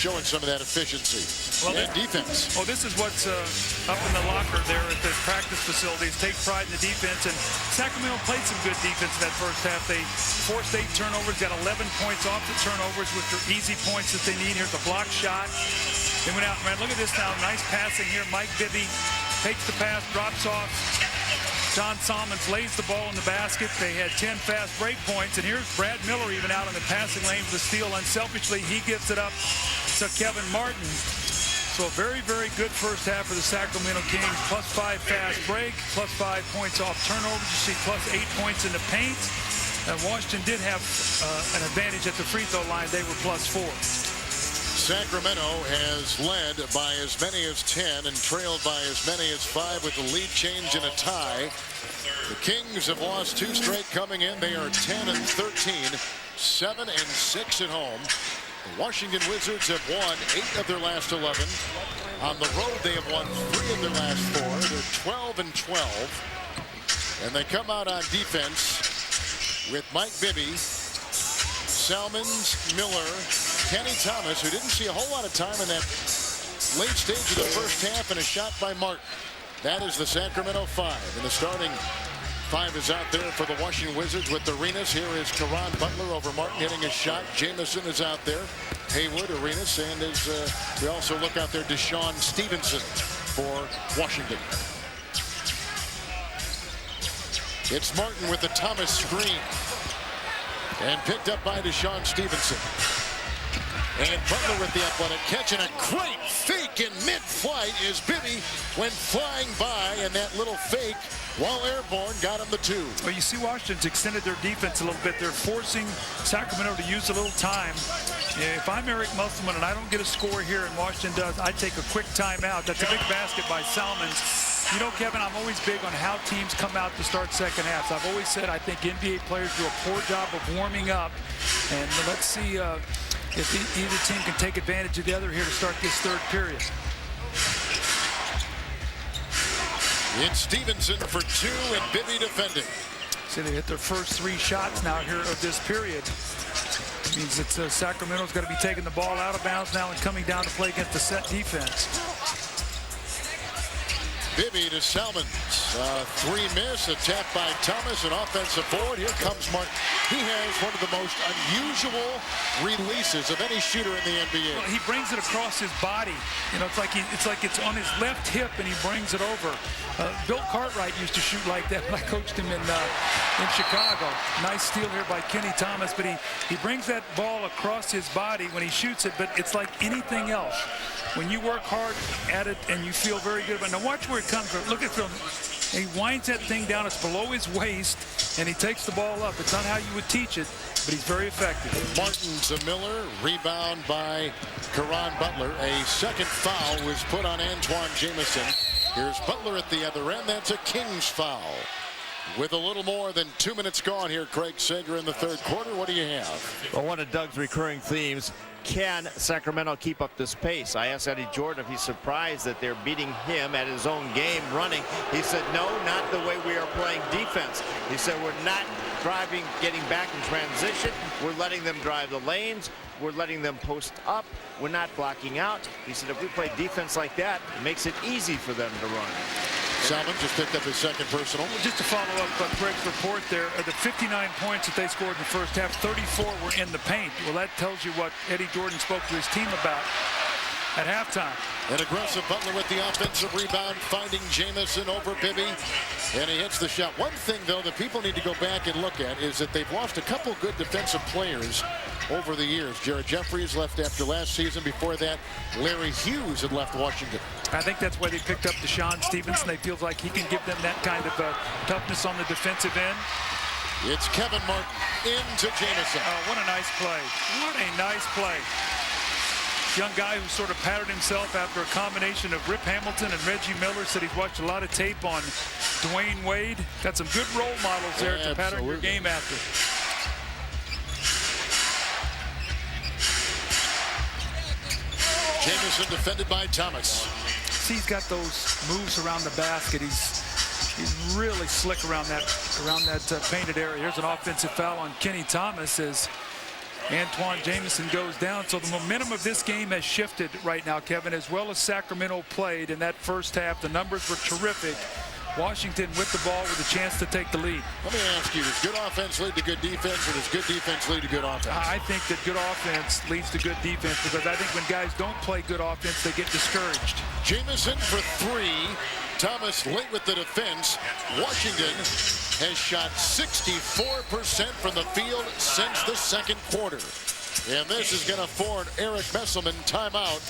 showing some of that efficiency and defense. Oh, this is what's up in the locker there at the practice facilities. Take pride in the defense, and Sacramento played some good defense in that first half. They forced 8 turnovers, got 11 points off the turnovers, which are easy points that they need. Here's a block shot. They went out, man, look at this now. Nice passing here. Mike Bibby takes the pass, drops off. John Salmons lays the ball in the basket. They had 10 fast break points, and here's Brad Miller even out in the passing lane with the steal. Unselfishly, he gives it up to Kevin Martin. So a very, very good first half for the Sacramento Kings. +5 fast break, +5 points off turnovers. You see +8 points in the paint. Washington did have an advantage at the free throw line. They were +4. Sacramento has led by as many as 10 and trailed by as many as 5 with the lead change and a tie. The Kings have lost 2 straight coming in. They are 10-13, 7-6 at home. The Washington Wizards have won 8 of their last 11. On the road, they have won 3 of their last 4. They're 12-12. And they come out on defense with Mike Bibby, Salmons, Miller, Kenny Thomas, who didn't see a whole lot of time in that late stage of the first half, and a shot by Martin. That is the Sacramento 5. And the starting 5 is out there for the Washington Wizards with Arenas. Here is Caron Butler over Martin hitting a shot. Jamison is out there. Haywood, Arenas, and as we also look out there, Deshaun Stevenson for Washington. It's Martin with the Thomas screen. And picked up by Deshaun Stevenson. And Butler with the athletic catch, and a great fake in mid-flight is Bibby went flying by, and that little fake while airborne got him the 2. Well, you see Washington's extended their defense a little bit. They're forcing Sacramento to use a little time. If I'm Eric Musselman and I don't get a score here and Washington does, I take a quick timeout. That's a big basket by Salmons. You know, Kevin, I'm always big on how teams come out to start second halves. I've always said I think NBA players do a poor job of warming up. And let's see if either team can take advantage of the other here to start this third period. It's Stevenson for 2 and Bibby defending. See, they hit their first 3 shots now here of this period. Means that Sacramento's got to be taking the ball out of bounds now and coming down to play against the set defense. Bibby to Salmons. 3 miss, a tap by Thomas, an offensive board. Here comes Martin. He has one of the most unusual releases of any shooter in the NBA. Well, he brings it across his body. You know, it's like it's on his left hip, and he brings it over. Bill Cartwright used to shoot like that when I coached him in Chicago. Nice steal here by Kenny Thomas, but he brings that ball across his body when he shoots it, but it's like anything else. When you work hard at it and you feel very good about it. Now watch where it comes from. Look at him. He winds that thing down. It's below his waist, and he takes the ball up. It's not how you would teach it, but he's very effective. Martin to Miller. Rebound by Caron Butler. A second foul was put on Antawn Jamison. Here's Butler at the other end. That's a Kings foul. With a little more than 2 minutes gone here, Craig Sager in the third quarter. What do you have? Well, one of Doug's recurring themes, can Sacramento keep up this pace? I asked Eddie Jordan if he's surprised that they're beating him at his own game running. He said, no, not the way we are playing defense. He said, we're not driving, getting back in transition. We're letting them drive the lanes. We're letting them post up. We're not blocking out. He said, if we play defense like that, it makes it easy for them to run. Salmon just picked up his second personal. Just to follow up on Greg's report there, the 59 points that they scored in the first half, 34 were in the paint. Well, that tells you what Eddie Jordan spoke to his team about at halftime. An aggressive Butler with the offensive rebound, finding Jamison over Bibby, and he hits the shot. One thing, though, that people need to go back and look at is that they've lost a couple good defensive players over the years. Jared Jeffries left after last season. Before that, Larry Hughes had left Washington. I think that's why they picked up Deshaun Stevenson. They feel like he can give them that kind of toughness on the defensive end. It's Kevin Martin into Jamison. Oh, what a nice play. What a nice play. Young guy who sort of patterned himself after a combination of Rip Hamilton and Reggie Miller. Said he's watched a lot of tape on Dwayne Wade. Got some good role models there to pattern your game after. Jamison defended by Thomas. See, he's got those moves around the basket. He's really slick around that painted area. Here's an offensive foul on Kenny Thomas as Antawn Jamison goes down. So the momentum of this game has shifted right now, Kevin, as well as Sacramento played in that first half. The numbers were terrific. Washington with the ball with a chance to take the lead. Let me ask you, does good offense lead to good defense, or does good defense lead to good offense? I think that good offense leads to good defense, because I think when guys don't play good offense, they get discouraged. Jamison for three. Thomas late with the defense. Washington has shot 64% from the field since the second quarter. And this is going to afford Eric Messelman timeout,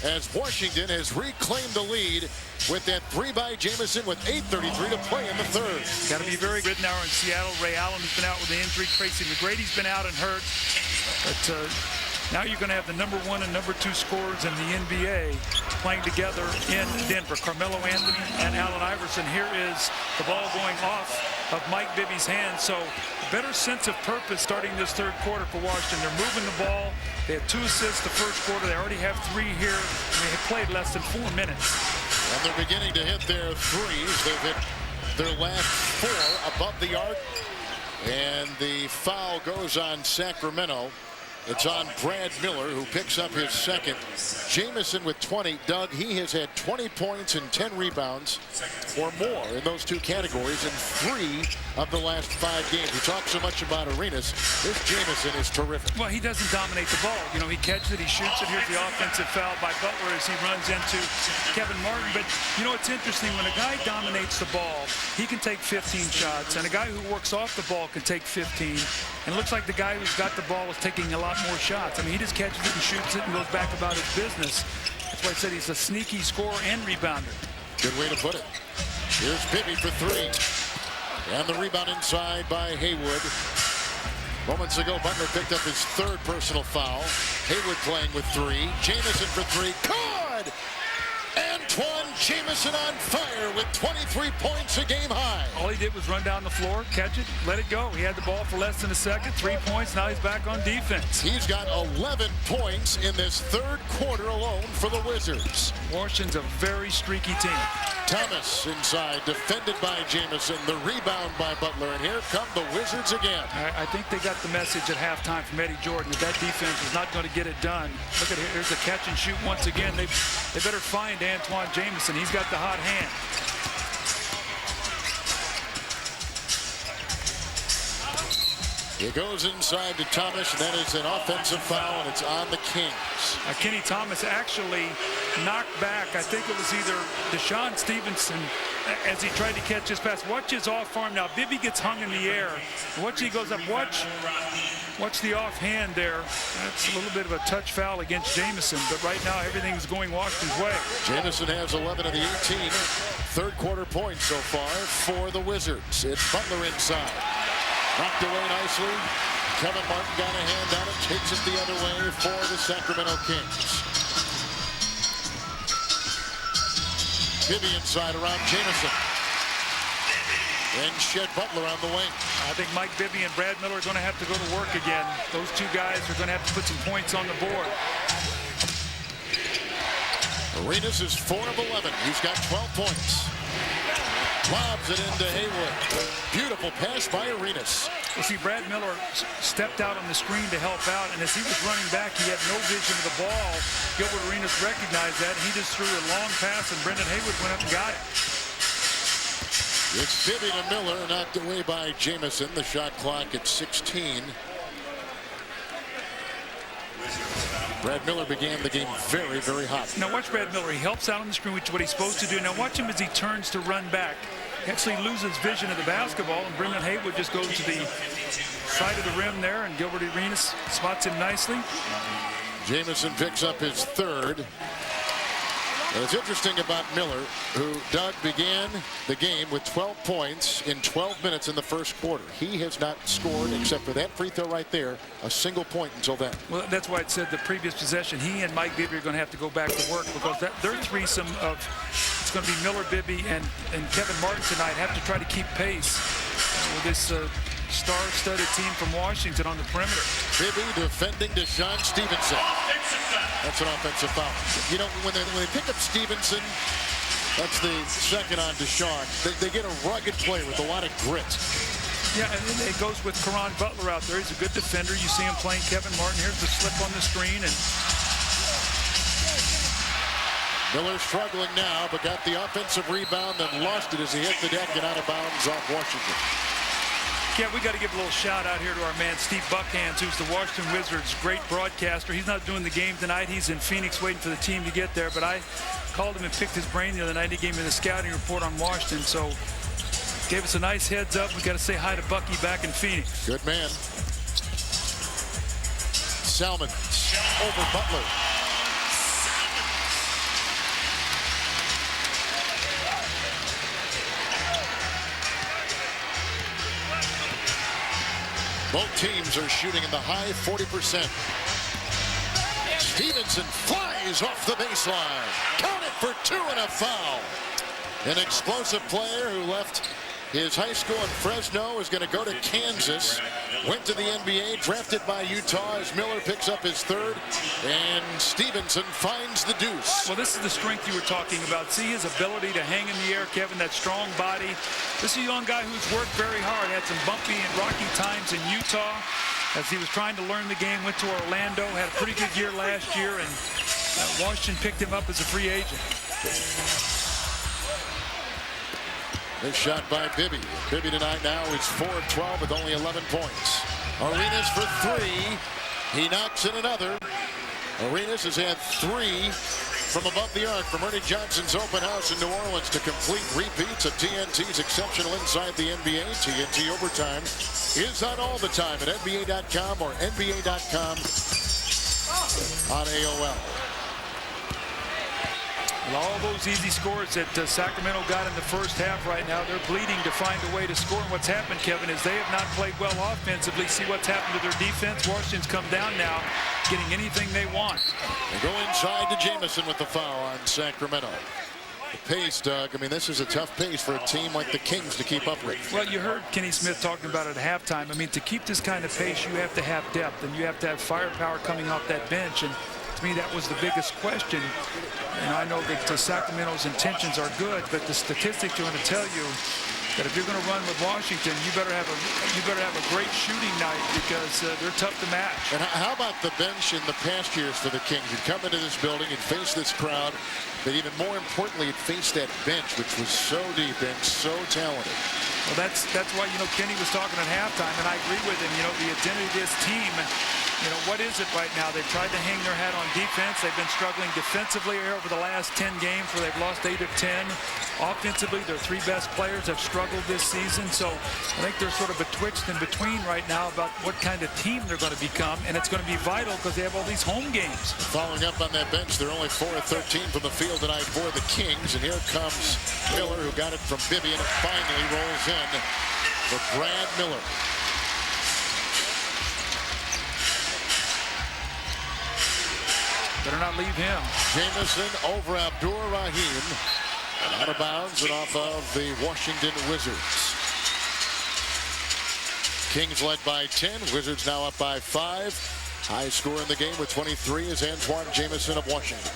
as Washington has reclaimed the lead with that three by Jamison with 8:33 to play in the third. Got to be very good now in Seattle. Ray Allen has been out with an injury. Tracy McGrady's been out and hurt. But now you're going to have the #1 and #2 scorers in the NBA playing together in Denver. Carmelo Anthony and Allen Iverson. Here is the ball going off of Mike Bibby's hands. So better sense of purpose starting this third quarter for Washington. They're moving the ball. They had 2 assists the first quarter. They already have 3 here. They have played less than 4 minutes. And they're beginning to hit their threes. They've hit their last 4 above the arc. And the foul goes on Sacramento. It's on Brad Miller, who picks up his second. Jamison with 20. Doug, he has had 20 points and 10 rebounds or more in those 2 categories in 3 of the last 5 games. We talk so much about Arenas. This Jamison is terrific. Well, he doesn't dominate the ball. You know, he catches it, he shoots it. Here's the offensive foul by Butler as he runs into Kevin Martin. But, you know, it's interesting. When a guy dominates the ball, he can take 15 shots. And a guy who works off the ball can take 15. And it looks like the guy who's got the ball is taking a lot more shots. I mean, he just catches it and shoots it and goes back about his business. That's why I said he's a sneaky scorer and rebounder. Good way to put it. Here's Bibby for 3. And the rebound inside by Haywood. Moments ago, Butler picked up his 3rd personal foul. Haywood playing with 3. Jamison for 3. Good! Antawn Jamison on fire with 23 points, a game high. All he did was run down the floor, catch it, let it go. He had the ball for less than a second, 3 points. Now he's back on defense. He's got 11 points in this third quarter alone for the Wizards. Washington's a very streaky team. Thomas inside, defended by Jamison. The rebound by Butler, and here come the Wizards again. I think they got the message at halftime from Eddie Jordan that defense is not going to get it done. Look at here, here's a catch and shoot once again. They better find Antawn Jamison. He's got the hot hand. It goes inside to Thomas, and that is an offensive foul, and it's on the Kings. Kenny Thomas actually knocked back, I think it was either Deshaun Stevenson, as he tried to catch his pass. Watch his off arm now. Bibby gets hung in the air. Watch, he goes up. Watch the offhand there. That's a little bit of a touch foul against Jamison, but right now everything's going Washington's way. Jamison has 11 of the 18 third quarter points so far for the Wizards. It's Butler inside. Knocked away nicely. Kevin Martin got a hand on it, takes it the other way for the Sacramento Kings. Bibby inside around Jamison. And Shed Butler on the wing. I think Mike Bibby and Brad Miller are going to have to go to work again. Those 2 guys are going to have to put some points on the board. Arenas is 4 of 11. He's got 12 points. Lobs it into Haywood. Beautiful pass by Arenas. Well, see, Brad Miller stepped out on the screen to help out, and as he was running back, he had no vision of the ball. Gilbert Arenas recognized that, and he just threw a long pass, and Brendan Haywood went up and got it. It's Bibby to Miller, knocked away by Jamison. The shot clock at 16. Brad Miller began the game very, very hot. Now watch Brad Miller. He helps out on the screen, which is what he's supposed to do. Now watch him as he turns to run back. He actually loses vision of the basketball, and Brendan Haywood just goes to the side of the rim there, and Gilbert Arenas spots him nicely. Jamison picks up his 3rd. And it's interesting about Miller, who, Doug, began the game with 12 points in 12 minutes in the first quarter. He has not scored, except for that free throw right there, a single point until then. Well, that's why it said the previous possession, he and Mike Bibby are going to have to go back to work, because their threesome of, it's going to be Miller, Bibby, and Kevin Martin tonight have to try to keep pace with this star-studded team from Washington on the perimeter. Bibby defending Deshaun Stevenson. That's an offensive foul. You know, when they pick up Stevenson, that's the second on Deshaun. They get a rugged player with a lot of grit. Yeah, and it goes with Caron Butler out there. He's a good defender. You see him playing Kevin Martin. Here's the slip on the screen. And Miller struggling now, but got the offensive rebound and lost it as he hit the deck and out of bounds off Washington. Yeah, we got to give a little shout out here to our man Steve Buckhands, who's the Washington Wizards' great broadcaster. He's not doing the game tonight. He's in Phoenix waiting for the team to get there. But I called him and picked his brain the other night. He gave me the scouting report on Washington. So gave us a nice heads up. We got to say hi to Bucky back in Phoenix. Good man. Salmon over Butler. Both teams are shooting in the high 40%. Stevenson flies off the baseline. Count it for 2 and a foul. An explosive player who left his high school in Fresno is going to go to Kansas. Went to the NBA, drafted by Utah as Miller picks up his third. And Stevenson finds the deuce. Well, this is the strength you were talking about. See his ability to hang in the air, Kevin, that strong body. This is a young guy who's worked very hard, had some bumpy and rocky times in Utah as he was trying to learn the game, went to Orlando, had a pretty good year last year, and Washington picked him up as a free agent. This shot by Bibby. Bibby tonight now is 4 of 12 with only 11 points. Arenas for 3. He knocks in another. Arenas has had 3 from above the arc from Ernie Johnson's open house in New Orleans to complete repeats of TNT's exceptional inside the NBA. TNT Overtime is on all the time at NBA.com or NBA.com on AOL. Well, all those easy scores that Sacramento got in the first half right now, they're bleeding to find a way to score. And what's happened, Kevin, is they have not played well offensively. See what's happened to their defense. Washington's come down now, getting anything they want. They go inside to Jamison with the foul on Sacramento. The pace, Doug, I mean, this is a tough pace for a team like the Kings to keep up with. Well, you heard Kenny Smith talking about it at halftime. I mean, to keep this kind of pace, you have to have depth, and you have to have firepower coming off that bench. And to me, that was the biggest question. And I know that Sacramento's intentions are good, but the statistics are going to tell you that if you're going to run with Washington, you better have a great shooting night because they're tough to match. And how about the bench in the past years for the Kings? You'd come into this building and face this crowd, but even more importantly, you'd face that bench, which was so deep and so talented. Well, that's why, you know, Kenny was talking at halftime, and I agree with him. You know, the identity of this team, you know, what is it right now? They've tried to hang their hat on defense. They've been struggling defensively over the last 10 games where they've lost 8 of 10. Offensively, their 3 best players have struggled this season. So I think they're sort of betwixt and between right now about what kind of team they're going to become. And it's going to be vital because they have all these home games. Following up on that bench, they're only 4 of 13 from the field tonight for the Kings. And here comes Miller, who got it from Bibby, and it finally rolls in for Brad Miller. Better not leave him. Jamison over Abdur-Rahim. And out of bounds and off of the Washington Wizards. Kings led by 10. Wizards now up by 5. High score in the game with 23 is Antawn Jamison of Washington.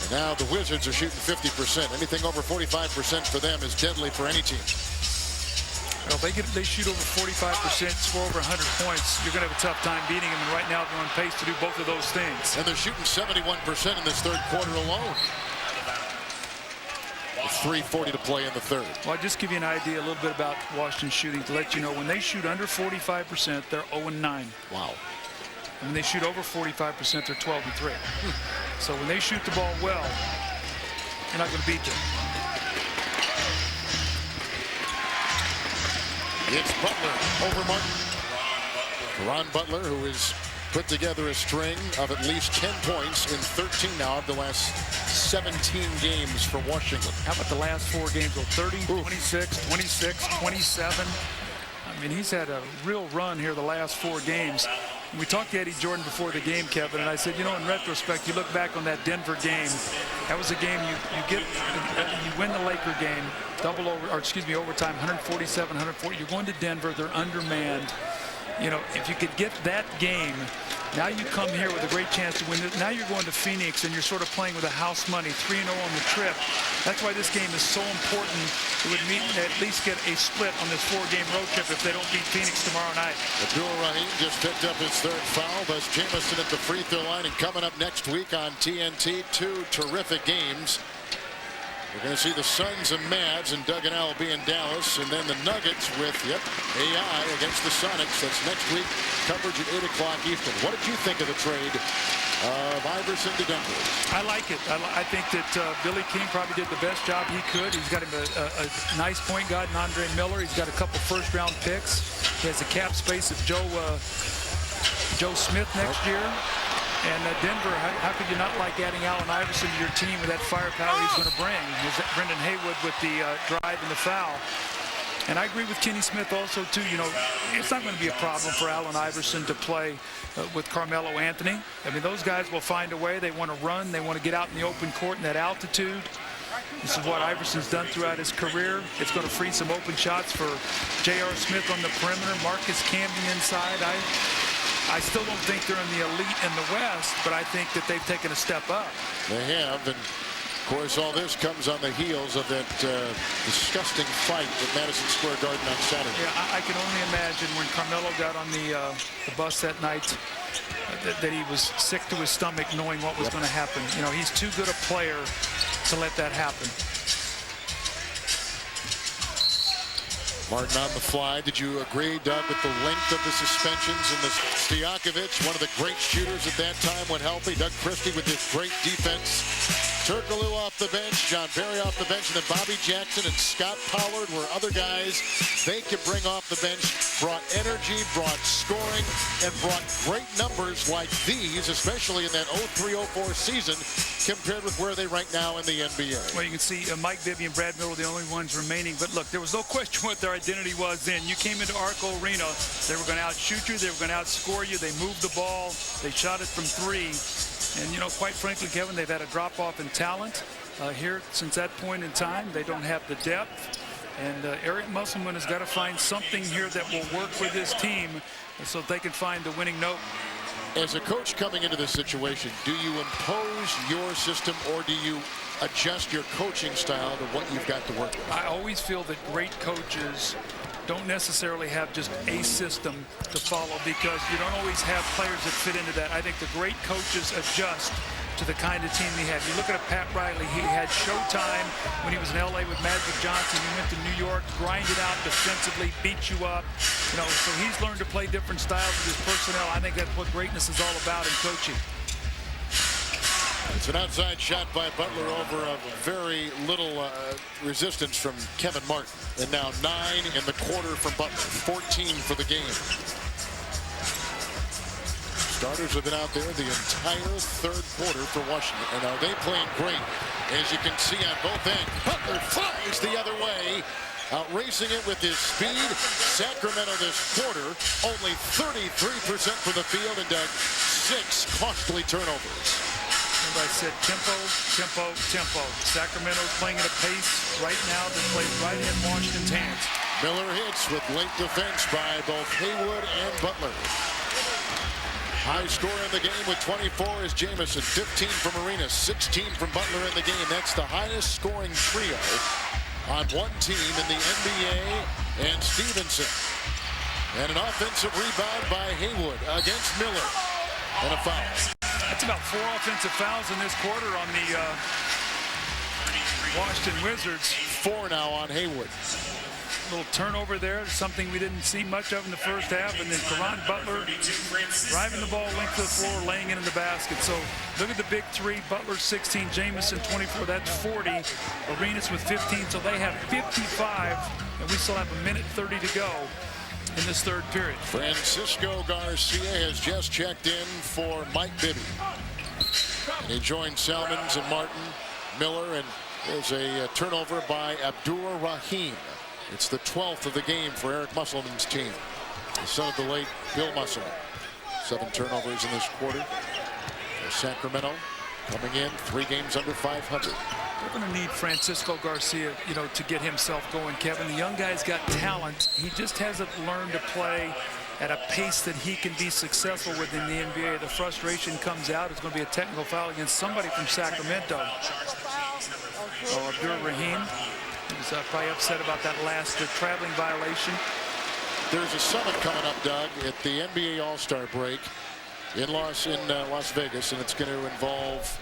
And now the Wizards are shooting 50%. Anything over 45% for them is deadly for any team. Well, they shoot over 45%, score over 100 points. You're going to have a tough time beating them. And right now they're on pace to do both of those things. And they're shooting 71% in this third quarter alone. 3:40 to play in the third. Well, I'll just give you an idea a little bit about Washington shooting to let you know when they shoot under 45%, they're 0-9. Wow. And when they shoot over 45%, they're 12-3. So when they shoot the ball well, you're not going to beat them. It's Butler over Martin. Caron Butler, who has put together a string of at least 10 points in 13 now of the last 17 games for Washington. How about the last 4 games? Well, 30, 26, 26, 27. I mean, he's had a real run here the last 4 games. We talked to Eddie Jordan before the game, Kevin, and I said, you know, in retrospect, you look back on that Denver game. That was a game you win the Laker game, overtime, 147-140. You're going to Denver. They're undermanned. You know, if you could get that game Now you come here with a great chance to win. Now you're going to Phoenix, and you're sort of playing with a house money, 3-0 on the trip. That's why this game is so important. It would mean at least get a split on this 4-game road trip if they don't beat Phoenix tomorrow night. Abdul-Rahim just picked up his third foul. Thus Jamison at the free throw line, and coming up next week on TNT, 2 terrific games. We're going to see the Suns and Mavs, and Doug and Al will be in Dallas, and then the Nuggets with, AI against the Sonics. That's next week. Coverage at 8 o'clock Eastern. What did you think of the trade of Iverson to Denver? I like it. I think that Billy King probably did the best job he could. He's got him a nice point guard in Andre Miller. He's got a couple first-round picks. He has a cap space of Joe Smith next year. And Denver, how could you not like adding Allen Iverson to your team with that firepower he's going to bring? Brendan Haywood with the drive and the foul. And I agree with Kenny Smith also, too. You know, it's not going to be a problem for Allen Iverson to play with Carmelo Anthony. I mean, those guys will find a way. They want to run. They want to get out in the open court in that altitude. This is what Iverson's done throughout his career. It's going to free some open shots for J.R. Smith on the perimeter, Marcus Camby inside. I still don't think they're in the elite in the West, but I think that they've taken a step up. They have, and of course all this comes on the heels of that disgusting fight at Madison Square Garden on Saturday. Yeah, I can only imagine when Carmelo got on the bus that night that he was sick to his stomach knowing what was going to happen. You know, he's too good a player to let that happen. Martin on the fly. Did you agree, Doug, with the length of the suspensions and the Stojakovic, one of the great shooters at that time when healthy? Doug Christie with his great defense. Turkoglu off the bench, John Barry off the bench, and then Bobby Jackson and Scott Pollard were other guys they could bring off the bench, brought energy, brought scoring, and brought great numbers like these, especially in that 03-04 season, compared with where they rank now in the NBA. Well, you can see Mike Bibby and Brad Miller were the only ones remaining. But look, there was no question what their identity was then. You came into Arco Arena, they were going to outshoot you, they were going to outscore you, they moved the ball, they shot it from 3. And, you know, quite frankly, Kevin, they've had a drop-off in talent here since that point in time. They don't have the depth. And Eric Musselman has got to find something here that will work with this team so they can find the winning note. As a coach coming into this situation, do you impose your system or do you adjust your coaching style to what you've got to work with? I always feel that great coaches don't necessarily have just a system to follow because you don't always have players that fit into that. I think the great coaches adjust to the kind of team they have. You look at Pat Riley, he had showtime when he was in LA with Magic Johnson. He went to New York, grinded out defensively, beat you up. You know, so he's learned to play different styles with his personnel. I think that's what greatness is all about in coaching. It's an outside shot by Butler over a very little resistance from Kevin Martin. And now 9 in the quarter from Butler, 14 for the game. Starters have been out there the entire third quarter for Washington. And are they playing great? As you can see on both ends, Butler flies the other way, outracing it with his speed. Sacramento this quarter, only 33% from the field and 6 costly turnovers. I said tempo, tempo, tempo. Sacramento's playing at a pace right now that plays right in Washington's hands. Miller hits with late defense by both Haywood and Butler. High score in the game with 24 is Jamison, 15 from Arenas, 16 from Butler in the game. That's the highest scoring trio on one team in the NBA, and Stevenson. And an offensive rebound by Haywood against Miller. And a foul. That's about 4 offensive fouls in this quarter on the Washington Wizards. 4 now on Haywood. A little turnover there, something we didn't see much of in the first half. And then Caron Butler driving the ball length of the floor, laying it in the basket. So look at the big 3. Butler 16, Jamison 24. That's 40. Arenas with 15. So they have 55. And we still have 1:30 to go in this third period. Francisco Garcia has just checked in for Mike Bibby. And he joined Salmons and Martin, Miller, and there's a turnover by Abdul-Rahim. It's the 12th of the game for Eric Musselman's team. The son of the late Bill Musselman. 7 turnovers in this quarter. Sacramento coming in 3 games under 500. They're going to need Francisco Garcia, you know, to get himself going, Kevin. The young guy's got talent. He just hasn't learned to play at a pace that he can be successful within the NBA. The frustration comes out. It's going to be a technical foul against somebody from Sacramento. Gilbert Arenas is probably upset about that last traveling violation. There's a summit coming up, Doug, at the NBA All-Star break in Las Vegas, and it's going to involve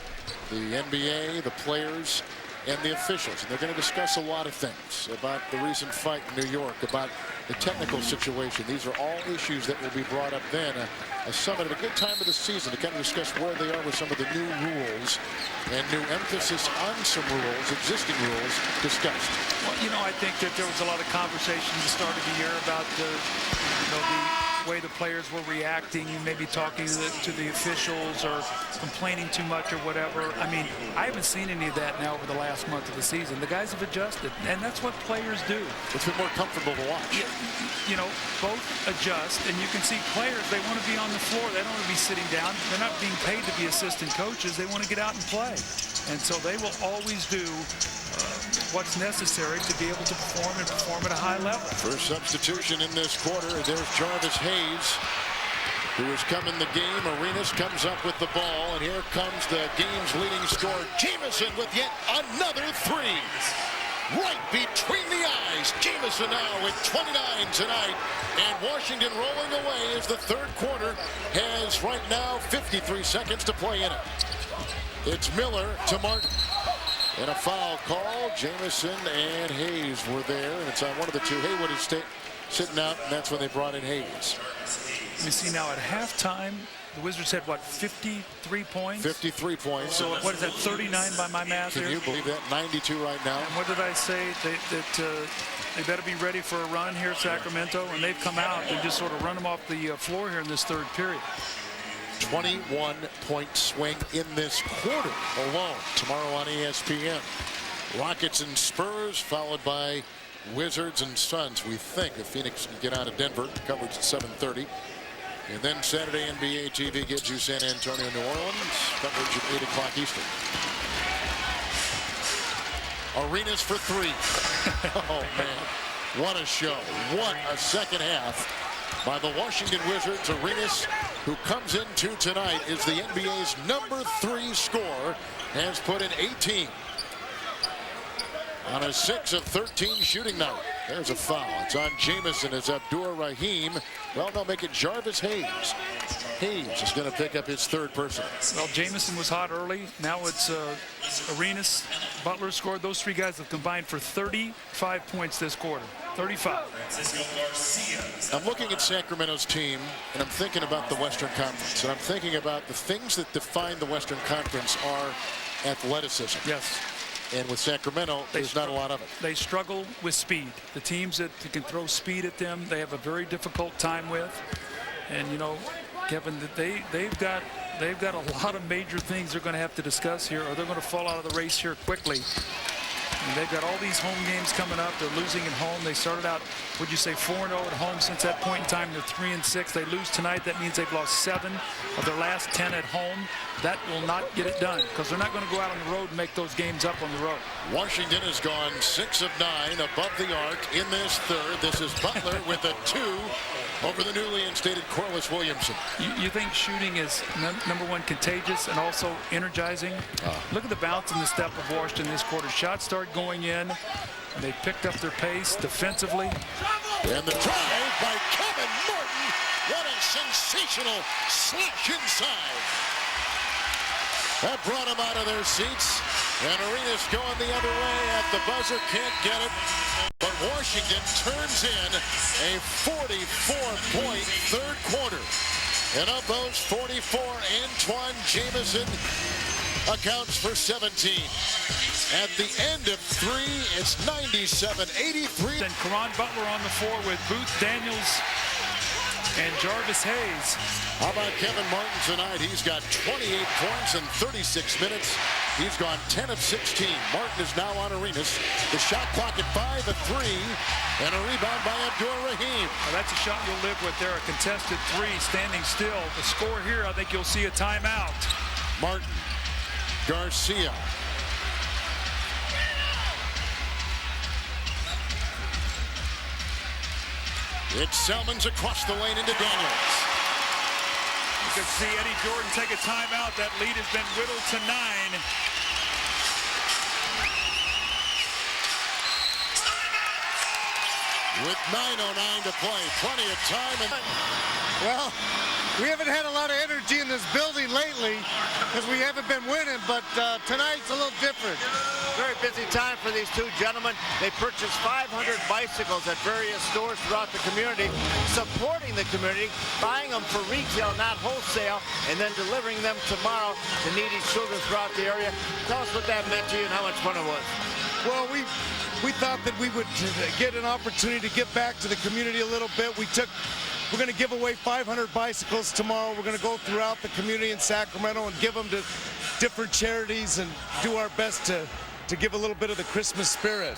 the NBA, the players, and the officials. And they're going to discuss a lot of things about the recent fight in New York, about the technical situation. These are all issues that will be brought up then. A summit at a good time of the season to kind of discuss where they are with some of the new rules and new emphasis on some rules, existing rules, discussed. Well, you know, I think that there was a lot of conversation at the start of the year about the way the players were reacting, maybe talking to the officials or complaining too much or whatever. I mean, I haven't seen any of that now over the last month of the season. The guys have adjusted, and that's what players do. It's been more comfortable to watch. You know, both adjust, and you can see players, they want to be on the floor. They don't want to be sitting down. They're not being paid to be assistant coaches. They want to get out and play. And so they will always do what's necessary to be able to perform at a high level. First substitution in this quarter. There's Jarvis Hayes, who has come in the game. Arenas comes up with the ball, and here comes the game's leading scorer, Jamison, with yet another three. Right between the eyes. Jamison now with 29 tonight. And Washington rolling away as the third quarter has right now 53 seconds to play in it. It's Miller to Martin. And a foul call. Jamison and Hayes were there. And it's on one of the two. Haywood is sitting out, and that's when they brought in Hayes. You see now at halftime, the Wizards had, what, 53 points? 53 points. So what is that, 39 by my math here? Can you believe that? 92 right now. And what did I say? They better be ready for a run here, Sacramento. And they've come out and just sort of run them off the floor here in this third period. 21-point swing in this quarter alone tomorrow on ESPN. Rockets and Spurs, followed by Wizards and Suns. We think if Phoenix can get out of Denver, coverage at 7:30. And then Saturday NBA TV gives you San Antonio, New Orleans, coverage at 8 o'clock Eastern. Arenas for three. Oh, man. What a show. What a second half by the Washington Wizards. Arenas, who comes into tonight, is the NBA's #3 scorer, has put in 18 on a 6 of 13 shooting night. There's a foul. It's on Jamison as Abdur-Rahim. Well, they'll make it Jarvis Hayes. Hayes is going to pick up his third personal. Well, Jamison was hot early. Now it's Arenas. Butler scored. Those three guys have combined for 35 points this quarter. 35. I'm looking at Sacramento's team, and I'm thinking about the Western Conference. And I'm thinking about the things that define the Western Conference are athleticism. Yes. And with Sacramento, there's not a lot of it. They struggle with speed. The teams that can throw speed at them, they have a very difficult time with. And, you know, Kevin, that they've got a lot of major things they're going to have to discuss here, or they're going to fall out of the race here quickly. And they've got all these home games coming up. They're losing at home. They started out, would you say, 4-0 at home since that point in time. They're 3-6. They lose tonight. That means they've lost 7 of their last 10 at home. That will not get it done because they're not going to go out on the road and make those games up on the road. Washington has gone 6 of 9 above the arc in this third. This is Butler with a 2 over the newly instated Corliss Williamson. You think shooting is number one, contagious and also energizing? Look at the bounce and the step of Washington this quarter. Shots started going in, and they picked up their pace defensively. And the drive by Kevin Martin. What a sensational slash inside. That brought them out of their seats. And Arenas going the other way at the buzzer. Can't get it. But Washington turns in a 44-point third quarter. And of those 44, Antawn Jamison accounts for 17. At the end of 3, it's 97-83. And Caron Butler on the floor with Booth, Daniels, and Jarvis Hayes. How about Kevin Martin tonight? He's got 28 points in 36 minutes. He's gone 10 of 16. Martin is now on Arenas. The shot clock at 5 at 3. And a rebound by Abdur-Rahim. Well, that's a shot you'll live with there. A contested 3 standing still. The score here, I think you'll see a timeout. Martin. Garcia. It's Selmans across the lane into Daniels. You can see Eddie Jordan take a timeout. That lead has been whittled to 9. With 9:09 to play, plenty of time. And well, we haven't had a lot of energy in this building lately because we haven't been winning, but tonight's a little different. Very busy time for these two gentlemen. They purchased 500 bicycles at various stores throughout the community, supporting the community, buying them for retail, not wholesale, and then delivering them tomorrow to needy children throughout the area. Tell us what that meant to you and how much fun it was. Well, we thought that we would get an opportunity to give back to the community a little bit. We're going to give away 500 bicycles tomorrow. We're going to go throughout the community in Sacramento and give them to different charities and do our best to give a little bit of the Christmas spirit.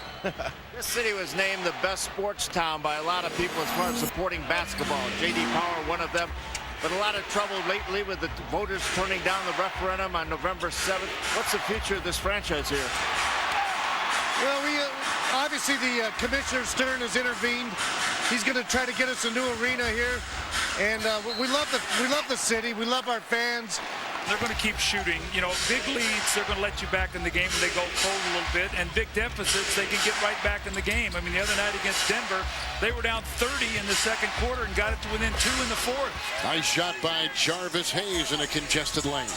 This city was named the best sports town by a lot of people as far as supporting basketball. J.D. Power, one of them. But a lot of trouble lately with the voters turning down the referendum on November 7th. What's the future of this franchise here? Well, obviously the Commissioner Stern has intervened. He's going to try to get us a new arena here, and we love the city. We love our fans. They're going to keep shooting. You know, big leads, they're going to let you back in the game when they go cold a little bit, and big deficits, they can get right back in the game. I mean, the other night against Denver, they were down 30 in the second quarter and got it to within 2 in the fourth. Nice shot by Jarvis Hayes in a congested lane.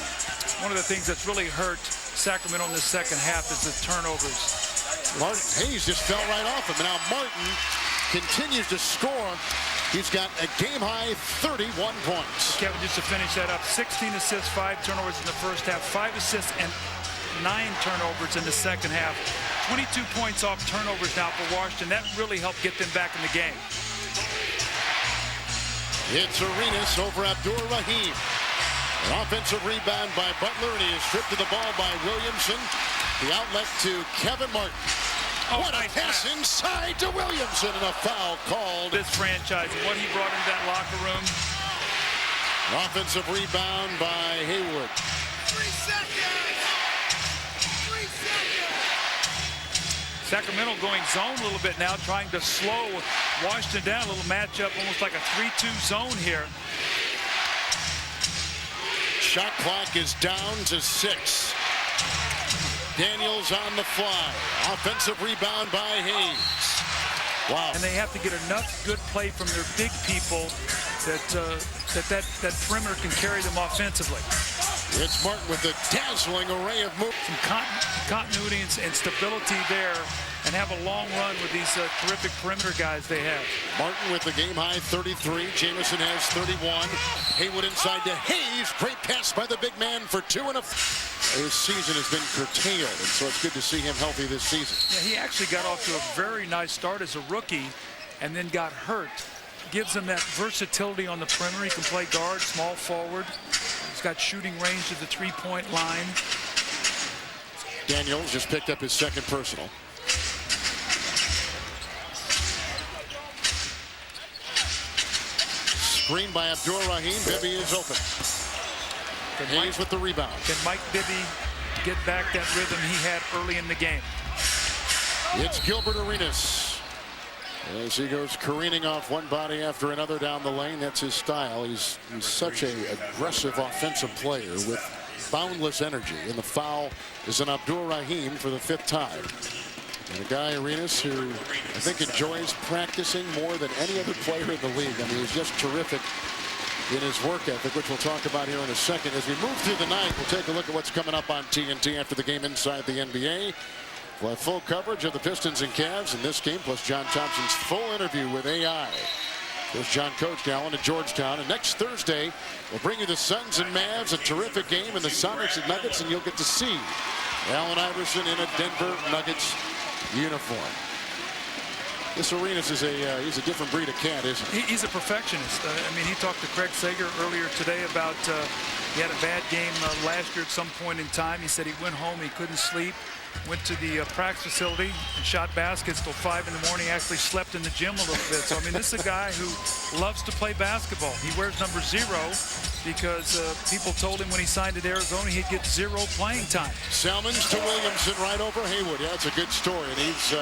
One of the things that's really hurt Sacramento in the second half is the turnovers. Martin Hayes just fell right off him. Now Martin continues to score. He's got a game-high 31 points. Kevin, just to finish that up, 16 assists, 5 turnovers in the first half, 5 assists and 9 turnovers in the second half. 22 points off turnovers now for Washington. That really helped get them back in the game. It's Arenas over Abdur-Rahim. An offensive rebound by Butler, and he is stripped to the ball by Williamson. The outlet to Kevin Martin. Oh, what a pass inside to Williamson, and a foul called. This franchise, what he brought into that locker room. An offensive rebound by Haywood. 3 seconds! 3 seconds! Sacramento going zone a little bit now, trying to slow Washington down. A little matchup, almost like a 3-2 zone here. Shot clock is down to 6. Daniels on the fly. Offensive rebound by Hayes. Wow. And they have to get enough good play from their big people that perimeter can carry them offensively. It's Martin with a dazzling array of moves. Some continuity and stability there, and have a long run with these terrific perimeter guys they have. Martin with the game-high 33. Jamison has 31. Haywood inside to Hayes. Great pass by the big man for 2 and a... His season has been curtailed, and so it's good to see him healthy this season. Yeah, he actually got off to a very nice start as a rookie and then got hurt. Gives him that versatility on the perimeter. He can play guard, small forward. He's got shooting range to the 3-point line. Daniels just picked up his second personal. Screen by Abdur-Rahim. Bibby is open. Hayes with the rebound. Can Mike Bibby get back that rhythm he had early in the game? It's Gilbert Arenas as he goes careening off one body after another down the lane. That's his style. He's such an aggressive offensive player with boundless energy. And the foul is on Abdur-Rahim for the 5th time. And a guy, Arenas, who I think enjoys practicing more than any other player in the league. I mean, he's just terrific in his work ethic, which we'll talk about here in a second. As we move through the night, we'll take a look at what's coming up on TNT after the game inside the NBA. We'll have full coverage of the Pistons and Cavs in this game, plus John Thompson's full interview with AI. There's John Coach down at Georgetown. And next Thursday, we'll bring you the Suns and Mavs, a terrific game, and the Sonics and Nuggets, and you'll get to see Allen Iverson in a Denver Nuggets uniform. This Arenas is he's a different breed of cat, isn't he? He's a perfectionist. I mean, he talked to Craig Sager earlier today about he had a bad game last year at some point in time. He said he went home, he couldn't sleep, went to the practice facility and shot baskets till 5 in the morning, actually slept in the gym a little bit. So, I mean, this is a guy who loves to play basketball. He wears number 0 because people told him when he signed at Arizona he'd get 0 playing time. Selmans to Williamson right over Haywood. Yeah, that's a good story. And he's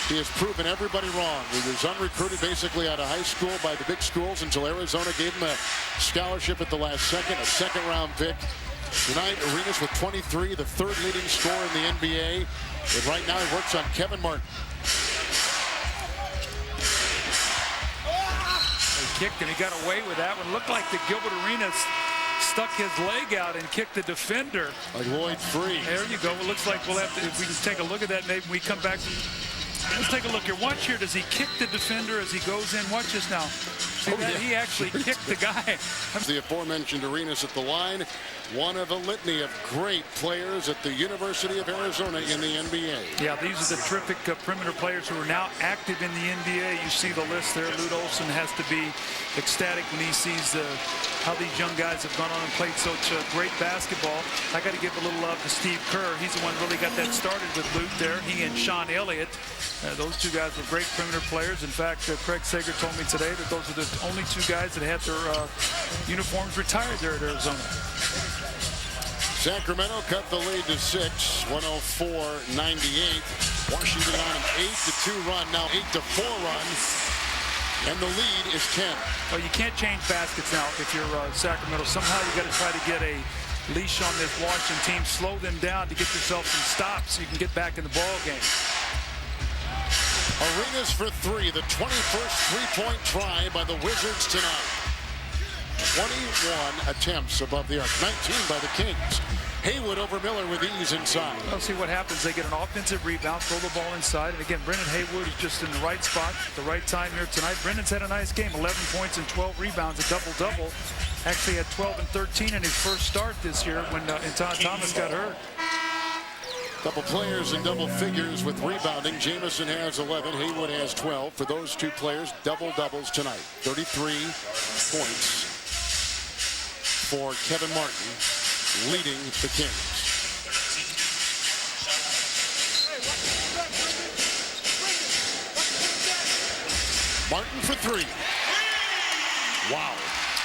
He has proven everybody wrong. He was unrecruited basically out of high school by the big schools until Arizona gave him a scholarship at the last second, a second-round pick. Tonight, Arenas with 23, the third leading scorer in the NBA. And right now, he works on Kevin Martin. He kicked and he got away with that one. Looked like the Gilbert Arenas stuck his leg out and kicked the defender. Like Lloyd Free. There you go. It looks like we'll have to, if we can take a look at that, maybe we come back. Let's take a look here. Watch here. Does he kick the defender as he goes in? Watch this now. See that? He actually kicked the guy. The aforementioned Arenas at the line. One of a litany of great players at the University of Arizona in the NBA. Yeah, these are the terrific perimeter players who are now active in the NBA. You see the list there. Lute Olson has to be ecstatic when he sees how these young guys have gone on and played such great basketball. I got to give a little love to Steve Kerr. He's the one who really got that started with Lute there. He and Sean Elliott. Those two guys were great perimeter players. In fact, Craig Sager told me today that those are the only two guys that had their uniforms retired there at Arizona. Sacramento cut the lead to 6, 104-98. Washington on an 8-2 run, now 8-4 run, and the lead is 10. Well, you can't change baskets now if you're Sacramento. Somehow you got to try to get a leash on this Washington team, slow them down to get yourself some stops so you can get back in the ball game. Arenas for 3, the 21st three-point try by the Wizards tonight. 21 attempts above the arc, 19 by the Kings. Haywood over Miller with ease inside. Let's see what happens. They get an offensive rebound, throw the ball inside, and again, Brendan Haywood is just in the right spot at the right time here tonight. Brendan's had a nice game, 11 points and 12 rebounds, a double-double. Actually had 12 and 13 in his first start this year when Antawn Thomas got hurt. Couple players in double figures with rebounding. Jamison has 11, Haywood has 12. For those two players, double-doubles tonight. 33 points for Kevin Martin, leading the Kings. Martin for 3. Wow.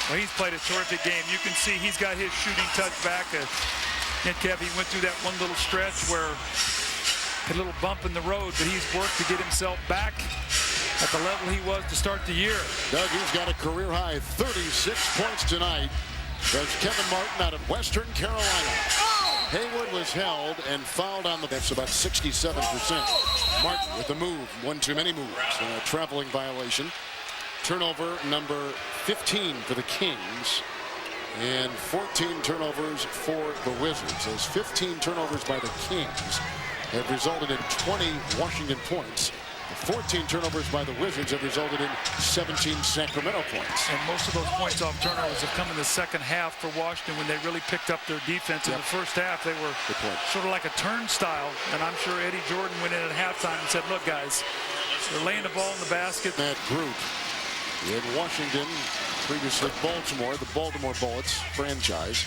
Well, he's played a terrific game. You can see he's got his shooting touch back. And Kev, he went through that one little stretch where a little bump in the road, but he's worked to get himself back at the level he was to start the year. Doug, he's got a career high 36 points tonight. There's Kevin Martin out of Western Carolina. Haywood was held and fouled on the bench, about 67%. Martin with a move, one too many moves, a traveling violation. Turnover number 15 for the Kings and 14 turnovers for the Wizards. Those 15 turnovers by the Kings have resulted in 20 Washington points. The 14 turnovers by the Wizards have resulted in 17 Sacramento points. And most of those points off turnovers have come in the second half for Washington when they really picked up their defense. In the first half, they were sort of like a turnstile. And I'm sure Eddie Jordan went in at halftime and said, look, guys, they're laying the ball in the basket. That group in Washington, previously Baltimore, the Baltimore Bullets franchise.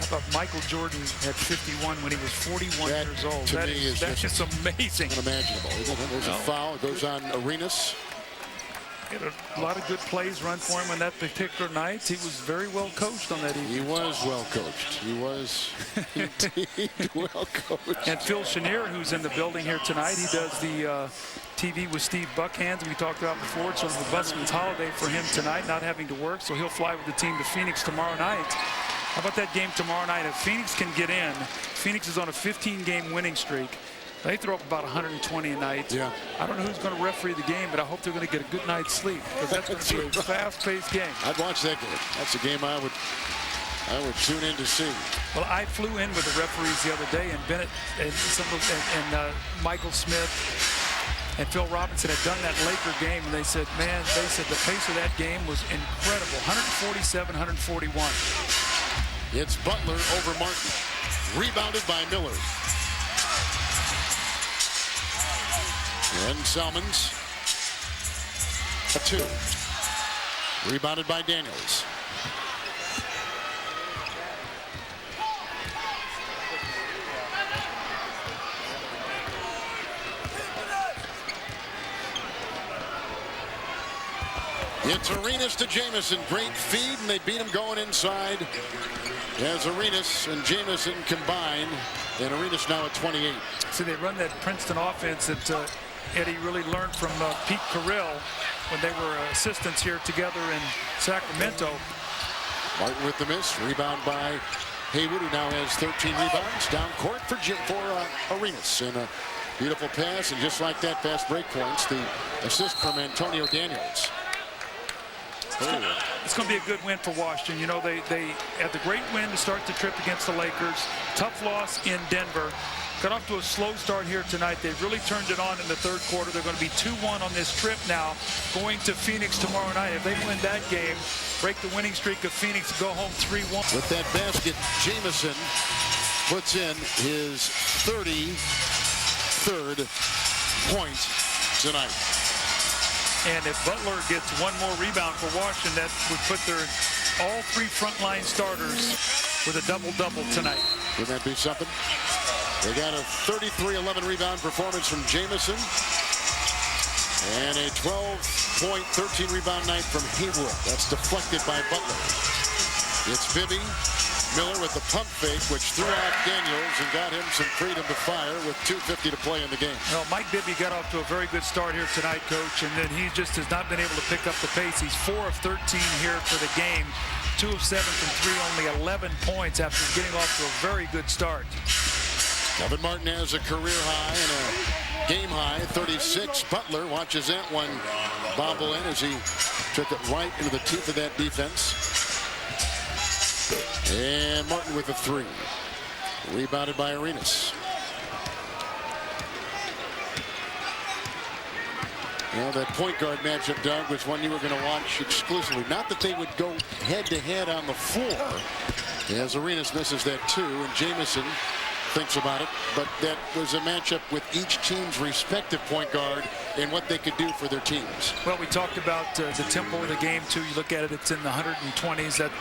How about Michael Jordan had 51 when he was 41 years old? That's just amazing. Unimaginable. There's a foul. It goes on Arenas. He had a lot of good plays run for him on that particular night. He was very well coached on that evening. He was well coached. He was indeed well coached. And Phil Chenier, who's in the building here tonight, he does the TV with Steve Buckhands we talked about before. It's sort of a busman's holiday for him tonight, not having to work, so he'll fly with the team to Phoenix tomorrow night. How about that game tomorrow night? If Phoenix can get in, Phoenix is on a 15-game winning streak. They throw up about 120 a night. Yeah. I don't know who's going to referee the game, but I hope they're going to get a good night's sleep, because that's going to be a fast-paced game. I'd watch that game. That's a game I would tune in to see. Well, I flew in with the referees the other day, and Bennett and Michael Smith and Phil Robinson had done that Laker game, and they said, man, the pace of that game was incredible. 147-141. It's Butler over Martin. Rebounded by Miller. And Salmons. A 2. Rebounded by Daniels. It's Arenas to Jamison. Great feed, and they beat him going inside. As Arenas and Jamison combine, and Arenas now at 28. See, they run that Princeton offense that Eddie really learned from Pete Carrill when they were assistants here together in Sacramento. Martin with the miss. Rebound by Haywood, who now has 13 rebounds. Down court for Arenas. And a beautiful pass, and just like that, fast break points. The assist from Antonio Daniels. It's going to be a good win for Washington. You know, they had the great win to start the trip against the Lakers. Tough loss in Denver. Got off to a slow start here tonight. They've really turned it on in the third quarter. They're going to be 2-1 on this trip now, going to Phoenix tomorrow night. If they win that game, break the winning streak of Phoenix, go home 3-1. With that basket, Jamison puts in his 33rd point tonight. And if Butler gets one more rebound for Washington, that would put their all three frontline starters with a double-double tonight. Would that be something? They got a 33-11 rebound performance from Jamison and a 12-point, 13-rebound night from Haywood. That's deflected by Butler. It's Bibby Miller with the pump fake, which threw out Daniels and got him some freedom to fire with 2:50 to play in the game. Well, Mike Bibby got off to a very good start here tonight, Coach, and then he just has not been able to pick up the pace. He's 4 of 13 here for the game, 2 of 7 from 3, only 11 points after getting off to a very good start. Kevin Martin has a career high and a game high, 36. Butler watches that one bobble in as he took it right into the teeth of that defense. And Martin with a 3. Rebounded by Arenas. Well, that point guard matchup, Doug, was one you were going to watch exclusively. Not that they would go head-to-head on the floor, as Arenas misses that 2, and Jamison thinks about it, but that was a matchup with each team's respective point guard and what they could do for their teams. Well, we talked about the tempo of the game, too. You look at it, it's in the 120s. That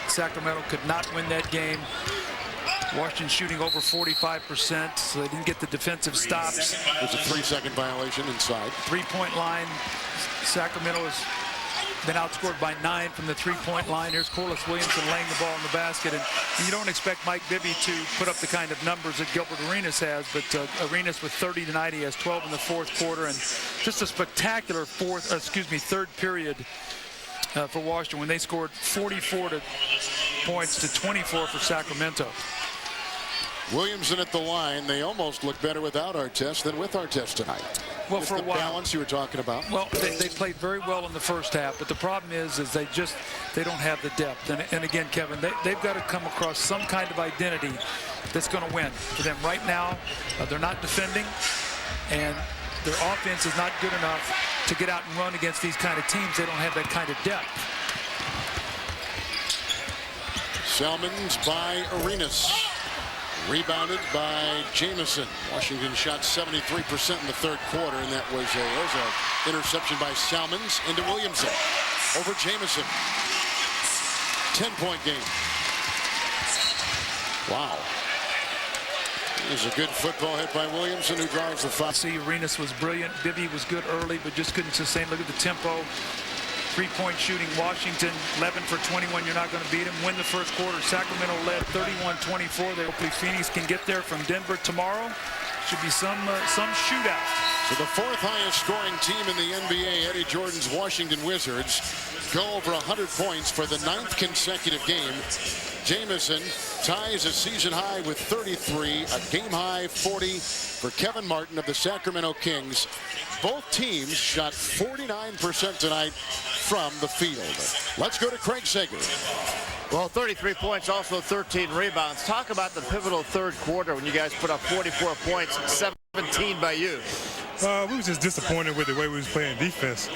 Sacramento could not win that game. Washington shooting over 45%, so they didn't get the defensive stops. It was a 3-second violation inside. Three-point line. Sacramento has been outscored by 9 from the three-point line. Here's Corliss Williamson laying the ball in the basket, and you don't expect Mike Bibby to put up the kind of numbers that Gilbert Arenas has, but Arenas with 30 tonight. He has 12 in the fourth quarter, and just a spectacular third period for Washington when they scored 44 points to 24 for Sacramento. Williamson at the line. They almost look better without Artest than with Artest tonight. Well, Just for the a while, balance you were talking about. Well, they played very well in the first half, but the problem is they don't have the depth. And again, Kevin, they've got to come across some kind of identity that's going to win for them. Right now, they're not defending, and their offense is not good enough to get out and run against these kind of teams. They don't have that kind of depth. Salmons by Arenas. Rebounded by Jamison. Washington shot 73% in the third quarter, and that was an interception by Salmons into Williamson. Over Jamison. 10-point game. Wow. This is a good football hit by Williamson, who drives the foul. See, Arenas was brilliant. Bibby was good early, but just couldn't sustain. Look at the tempo. Three-point shooting. Washington 11 for 21. You're not going to beat them. Win the first quarter. Sacramento led 31-24. Hopefully Phoenix can get there from Denver tomorrow. Should be some shootout. So the 4th highest scoring team in the NBA, Eddie Jordan's Washington Wizards, go over 100 points for the 9th consecutive game. Jamison ties a season high with 33, a game high 40 for Kevin Martin of the Sacramento Kings. Both teams shot 49% tonight from the field. Let's go to Craig Sager. Well, 33 points, also 13 rebounds. Talk about the pivotal third quarter when you guys put up 44 points, 17 by you. We was just disappointed with the way we was playing defense.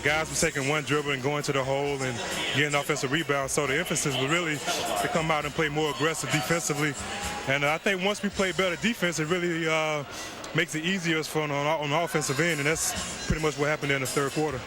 Guys were taking one dribble and going to the hole and getting offensive rebounds. So the emphasis was really to come out and play more aggressive defensively. And I think once we play better defense, it really makes it easier for on the offensive end. And that's pretty much what happened in the third quarter.